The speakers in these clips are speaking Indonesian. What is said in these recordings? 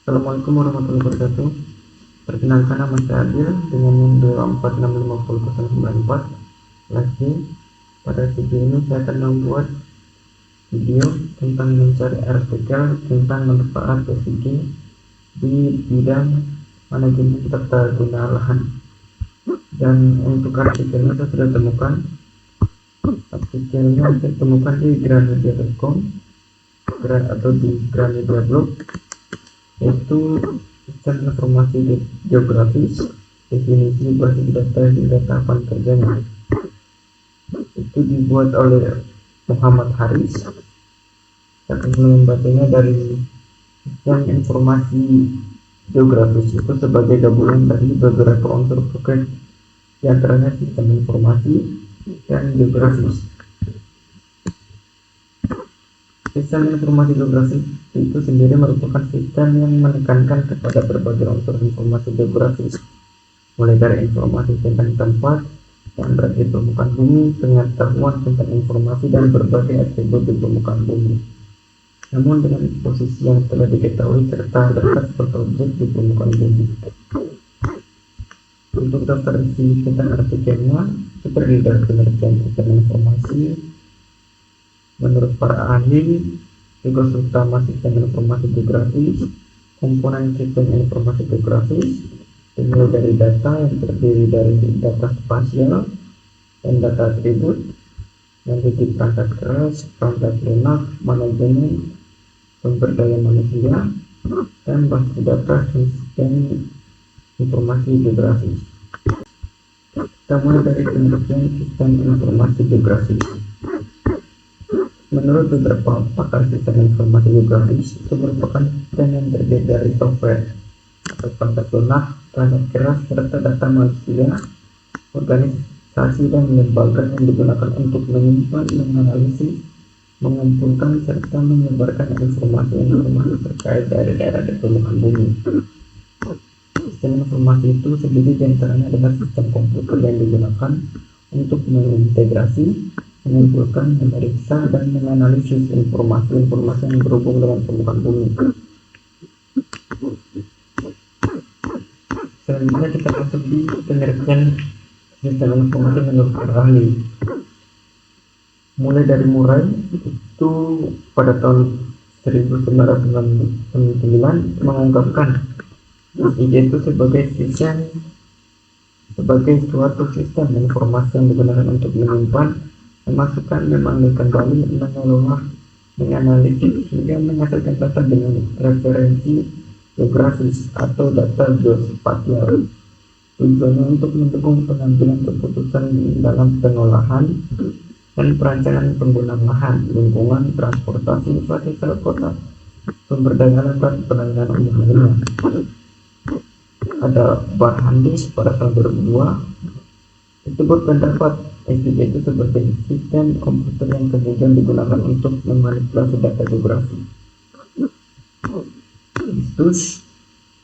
Assalamualaikum warahmatullahi wabarakatuh. Perkenalkan, nama saya Adil dengan NIM 2465094 lagi. Pada video ini saya akan membuat video tentang mencari artikel tentang manfaat SVG di bidang manajemen tata guna lahan. Dan untuk artikelnya saya sudah temukan. Artikelnya saya temukan di gramedia.com atau di Gramedia Blog, yaitu sistem informasi geografis, definisi basis data hingga tahapan kerjanya. Itu dibuat oleh Muhammad Haris. Saya akan membacanya dari sistem informasi geografis itu sebagai gabungan dari beberapa unsur pokok, diantaranya sistem informasi dan geografis. Sistem informasi geografis itu sendiri merupakan sistem yang menekankan kepada berbagai unsur informasi geografis, mulai dari informasi tentang tempat yang berada di permukaan bumi, pengetahuan tentang informasi dan berbagai atribut di permukaan bumi, namun dengan posisi yang telah diketahui serta data seperti objek di permukaan bumi. Untuk daftar isi tentang artikelnya, seperti dari pengertian sistem informasi menurut para ahli, tugas utama sistem informasi geografis, komponen sistem informasi geografis dimulai dari data yang terdiri dari data spasial dan data atribut, memiliki perangkat keras, perangkat lunak, manajemen sumber daya manusia, dan basis data sistem informasi geografis. Kita mulai dari pengertian sistem informasi geografis. Menurut beberapa pakar sistem informasi geografis, itu merupakan sistem yang terdiri dari software atau perangkat lunak, perangkat keras, serta data manusia, organisasi dan lembaga yang digunakan untuk menyimpan, menganalisis, mengumpulkan, serta menyebarkan informasi terkait dari daerah di permukaan bumi. Sistem informasi itu sendiri diantaranya adalah sistem komputer yang digunakan untuk mengintegrasi, mengumpulkan, memeriksa, dan menganalisis informasi yang berhubung dengan permukaan bumi. Selanjutnya kita masuk di pengertian sistem informasi menurut para ahli. Mulai dari Murray itu pada tahun 1999 mengungkapkan SVG itu sebagai suatu sistem informasi yang digunakan untuk menyimpan, memasukkan, memanggil kembali, mengelola, menganalisis, hingga menghasilkan data dengan referensi geografis atau data geospasial. Tujuannya untuk mendukung pengambilan keputusan dalam pengolahan dan perancangan penggunaan lahan, lingkungan, transportasi, infrastruktur kota, sumber daya alam, dan penanganan umum lainnya. Ada Barhandis pada tahun 2002 itu berpendapat SVG itu sebagai sistem komputer yang kemudian digunakan untuk memanipulasi data geografi. Terus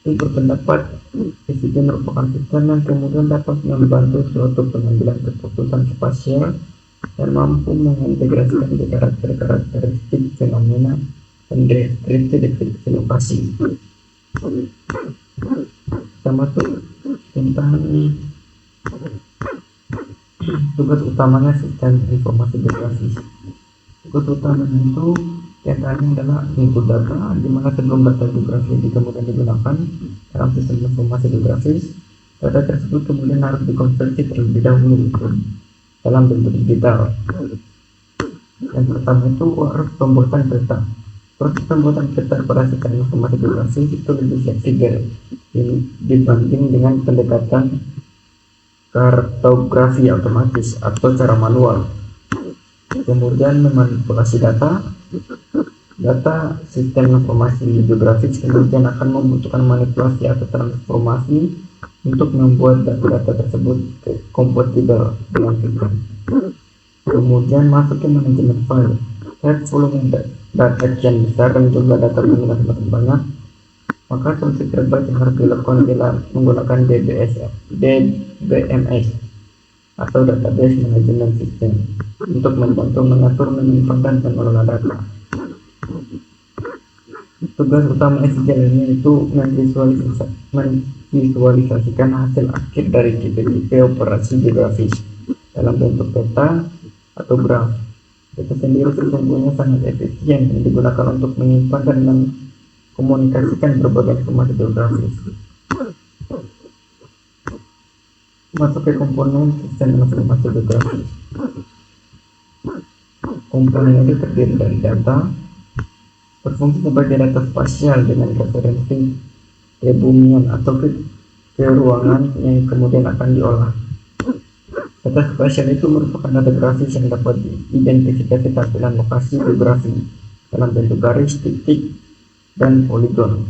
itu berpendapat SVG merupakan sistem yang kemudian dapat membantu suatu pengambilan keputusan spasial dan mampu mengintegrasikan karakteristik fenomena dan deskripsi lokasi. Kita masuk tentang tugas utamanya sistem informasi geografis. Tugas utamanya itu diantaranya adalah input data, di mana sebelum data geografis kemudian digunakan dalam sistem informasi geografis, data tersebut kemudian harus dikonversi terlebih dahulu dalam bentuk digital. Yang pertama itu harus pembuatan peta. Proses pembuatan peta pada sistem informasi geografis itu lebih fleksibel dibanding dengan pendekatan kartografi otomatis atau cara manual. Kemudian memanipulasi data sistem informasi geografis kemudian akan membutuhkan manipulasi atau transformasi untuk membuat data tersebut kompatibel dengan sistem. Kemudian masuk ke manajemen file. Saat volume data yang besar dan jumlah data pengguna semakin banyak, maka solusi terbaik yang harus dilakukan adalah menggunakan DBMS atau Database Management System untuk membantu mengatur, menyimpan, dan mengelola data. Tugas utama SDL ini itu memvisualisasikan hasil akhir dari tipe-tipe operasi geografis dalam bentuk peta atau graf. Itu sendiri sesungguhnya sangat efisien yang digunakan untuk menyimpan dan mengkomunikasikan berbagai informasi geografis. Masuk ke komponen sistem informasi geografis. Komponen ini terdiri dari data, berfungsi sebagai data spasial dengan referensi kebumian atau ke ruangan yang kemudian akan diolah. Data spasial itu merupakan data grafis yang dapat diidentifikasi tampilan lokasi geografi dalam bentuk garis, titik, dan poligon.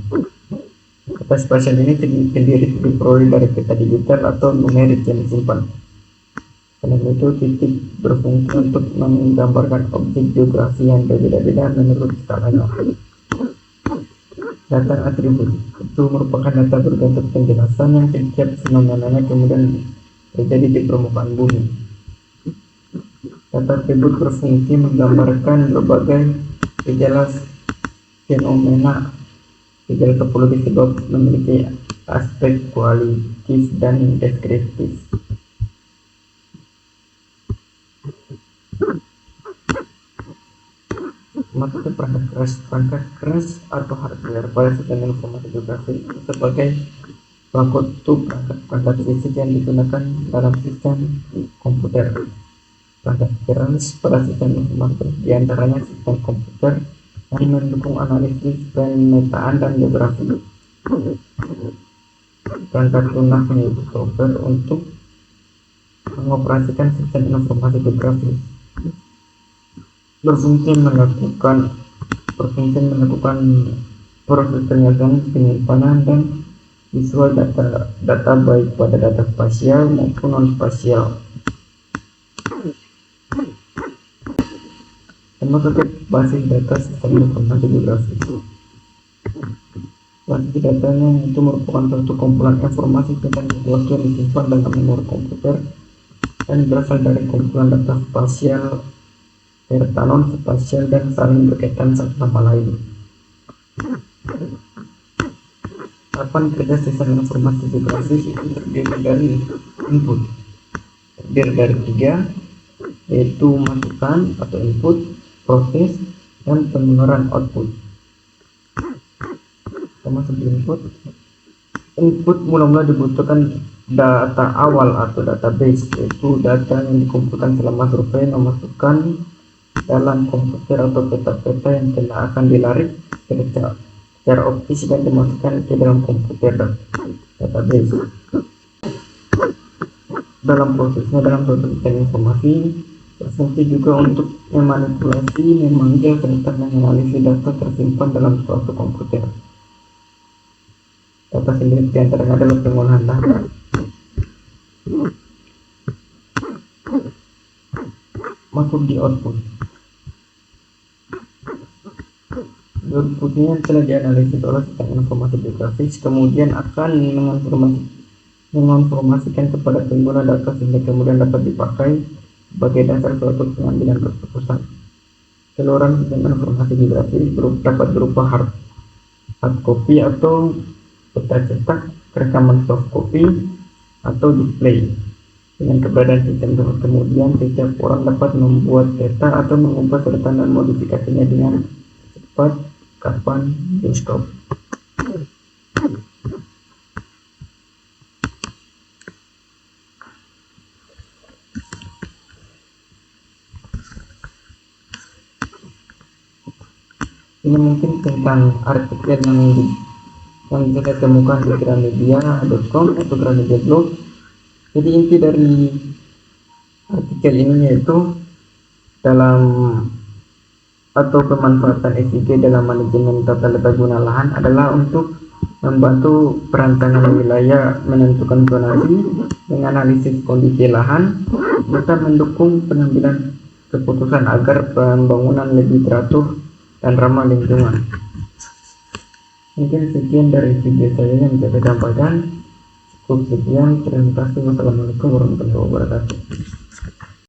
Data spasial ini terdiri diperoleh dari peta digital atau numerik yang disimpan. Selain itu, titik berfungsi untuk menggambarkan objek geografi yang berbeda-beda menurut skalanya. Data atribut itu merupakan data berbentuk penjelasan yang setiap fenomenanya kemudian terjadi di permukaan bumi. Data atribut berfungsi menggambarkan berbagai gejala fenomena. Gejala topologi sebab memiliki aspek kualitatif dan deskriptif. Masuk ke perangkat keras atau hardware pada sistem informasi geografi sebagai suatu perangkat fisik yang digunakan dalam sistem komputer. Perangkat keras pada sistem informasi diantaranya sistem komputer yang mendukung analisis pemetaan dan geografi. Perangkat lunak yaitu software untuk mengoperasikan sistem informasi geografi. Berfungsi melakukan proses penyaringan, penyimpanan, dan visual data baik pada data spasial maupun non spasial. Termasuk basis data sistem informasi geografi. Basis datanya itu merupakan suatu kumpulan informasi tentang sesuatu yang disimpan dalam memori komputer dan berasal dari kumpulan data spasial serta non spasial dan saling berkaitan satu sama lain. Tahapan kerja sistem informasi geografis itu terdiri dari input, terdiri dari 3, yaitu masukan atau input, proses, dan pengeluaran output. Termasuk input mula-mula dibutuhkan data awal atau database, yaitu data yang dikumpulkan selama survei, memasukkan dalam komputer atau peta-peta yang telah akan dilarik secara optis dan dimasukkan ke dalam komputer database. Dalam prosesnya, dalam suatu sistem informasi berfungsi juga untuk memanipulasi, memanggil, serta menganalisis data tersimpan dalam suatu komputer. Data sendiri diantaranya adalah pengolahan data, masuk di output. Outputnya telah dianalisis oleh sistem informasi geografis, kemudian akan menginformasikan kepada pengguna data sehingga kemudian dapat dipakai sebagai dasar suatu pengambilan keputusan. Keluaran sistem informasi geografis dapat berupa hard copy atau peta cetak, rekaman soft copy, atau display. Dengan keberadaan sistem tersebut kemudian setiap orang dapat membuat peta atau mengubah serta dan modifikasinya dengan cepat, kapan, dan stop. Ini mungkin tentang artikel yang kita temukan di gramedia.com atau Gramedia Blog. Jadi inti dari artikel ini yaitu dalam atau pemanfaatan SIG dalam manajemen tata letak guna lahan adalah untuk membantu perancangan wilayah, menentukan zonasi, menganalisis kondisi lahan, serta mendukung pengambilan keputusan agar pembangunan lebih teratur dan ramah lingkungan. Mungkin sekian dari video saya yang bisa saya sampaikan. Cukup sekian, terima kasih. Wassalamualaikum warahmatullahi wabarakatuh.